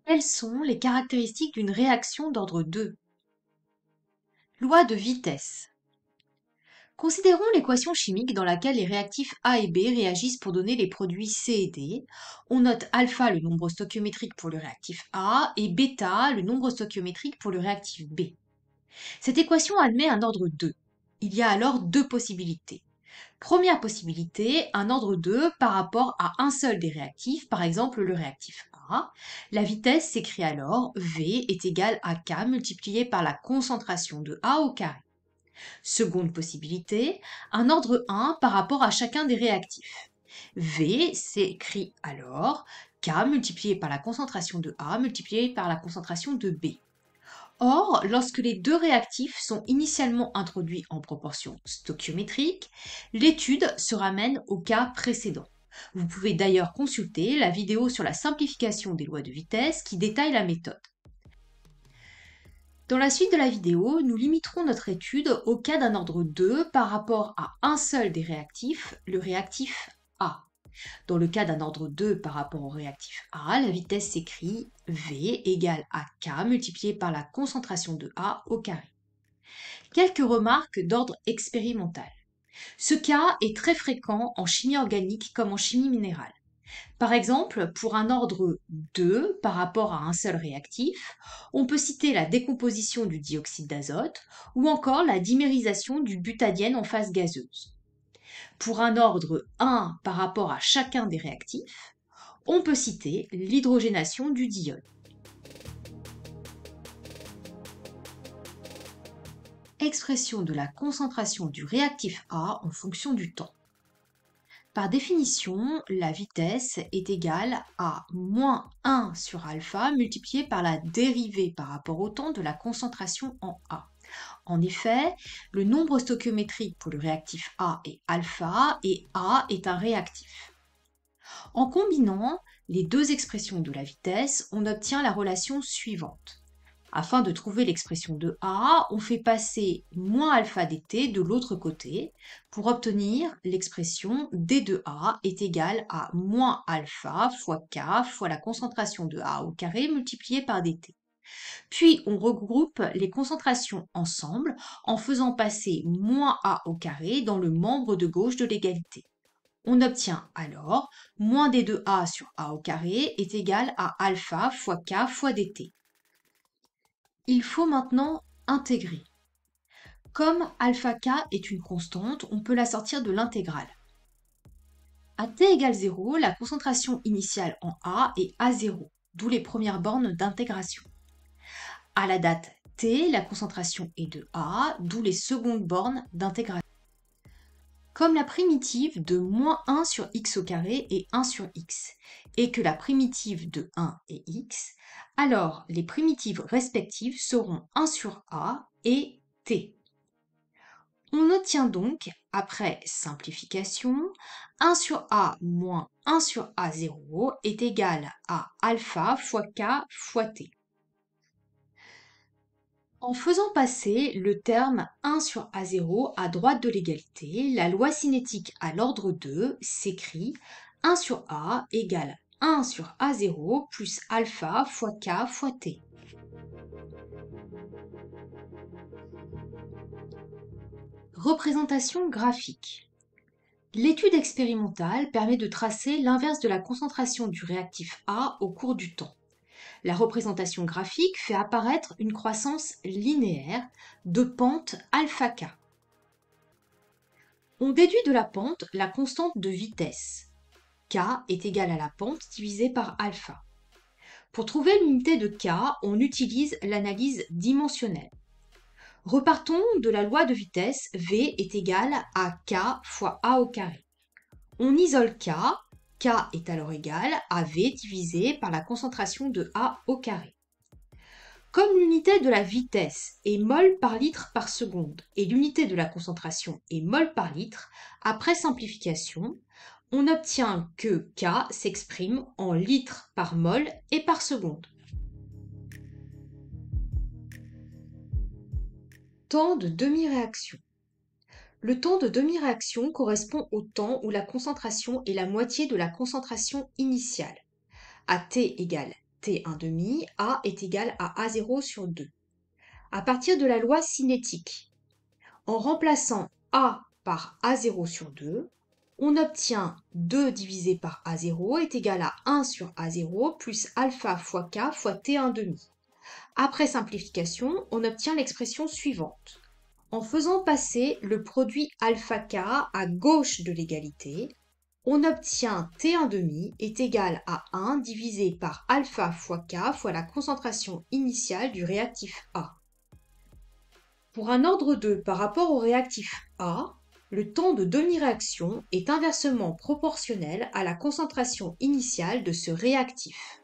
Quelles sont les caractéristiques d'une réaction d'ordre 2? Loi de vitesse. Considérons l'équation chimique dans laquelle les réactifs A et B réagissent pour donner les produits C et D. On note alpha le nombre stoichiométrique pour le réactif A et bêta le nombre stoichiométrique pour le réactif B. Cette équation admet un ordre 2. Il y a alors deux possibilités. Première possibilité, un ordre 2 par rapport à un seul des réactifs, par exemple le réactif A. La vitesse s'écrit alors V est égal à K multiplié par la concentration de A au carré. Seconde possibilité, un ordre 1 par rapport à chacun des réactifs. V s'écrit alors K multiplié par la concentration de A multiplié par la concentration de B. Or, lorsque les deux réactifs sont initialement introduits en proportion stoichiométrique, l'étude se ramène au cas précédent. Vous pouvez d'ailleurs consulter la vidéo sur la simplification des lois de vitesse qui détaille la méthode. Dans la suite de la vidéo, nous limiterons notre étude au cas d'un ordre 2 par rapport à un seul des réactifs, le réactif A. Dans le cas d'un ordre 2 par rapport au réactif A, la vitesse s'écrit V égale à K multiplié par la concentration de A au carré. Quelques remarques d'ordre expérimental. Ce cas est très fréquent en chimie organique comme en chimie minérale. Par exemple, pour un ordre 2 par rapport à un seul réactif, on peut citer la décomposition du dioxyde d'azote ou encore la dimérisation du butadiène en phase gazeuse. Pour un ordre 1 par rapport à chacun des réactifs, on peut citer l'hydrogénation du diol. Expression de la concentration du réactif A en fonction du temps. Par définition, la vitesse est égale à moins 1 sur alpha multiplié par la dérivée par rapport au temps de la concentration en A. En effet, le nombre stoichiométrique pour le réactif A est alpha et A est un réactif. En combinant les deux expressions de la vitesse, on obtient la relation suivante. Afin de trouver l'expression de A, on fait passer moins alpha dt de l'autre côté pour obtenir l'expression d de A est égale à moins alpha fois K fois la concentration de A au carré multiplié par dt. Puis on regroupe les concentrations ensemble en faisant passer moins A au carré dans le membre de gauche de l'égalité. On obtient alors moins d de A sur A au carré est égal à alpha fois K fois dt. Il faut maintenant intégrer. Comme alpha k est une constante, on peut la sortir de l'intégrale. À t égale 0, la concentration initiale en A est A0, d'où les premières bornes d'intégration. À la date t, la concentration est de A, d'où les secondes bornes d'intégration. Comme la primitive de moins 1 sur x au carré est 1 sur x, et que la primitive de 1 est x, alors les primitives respectives seront 1 sur a et t. On obtient donc, après simplification, 1 sur a moins 1 sur a0 est égal à alpha fois k fois t. En faisant passer le terme 1 sur A0 à droite de l'égalité, la loi cinétique à l'ordre 2 s'écrit 1 sur A égale 1 sur A0 plus alpha fois K fois T. Représentation graphique. L'étude expérimentale permet de tracer l'inverse de la concentration du réactif A au cours du temps. La représentation graphique fait apparaître une croissance linéaire de pente alpha k. On déduit de la pente la constante de vitesse. K est égale à la pente divisée par alpha. Pour trouver l'unité de K, on utilise l'analyse dimensionnelle. Repartons de la loi de vitesse, V est égal à K fois A au carré. On isole K. K est alors égal à V divisé par la concentration de A au carré. Comme l'unité de la vitesse est mol par litre par seconde et l'unité de la concentration est mol par litre, après simplification, on obtient que K s'exprime en litres par mol et par seconde. Temps de demi-réaction. Le temps de demi-réaction correspond au temps où la concentration est la moitié de la concentration initiale. À t égale t1 demi, A est égal à A0 sur 2. À partir de la loi cinétique, en remplaçant A par A0 sur 2, on obtient 2 divisé par A0 est égal à 1 sur A0 plus alpha fois K fois T1 demi. Après simplification, on obtient l'expression suivante. En faisant passer le produit alpha K à gauche de l'égalité, on obtient T1 demi est égal à 1 divisé par alpha fois K fois la concentration initiale du réactif A. Pour un ordre 2 par rapport au réactif A, le temps de demi-réaction est inversement proportionnel à la concentration initiale de ce réactif.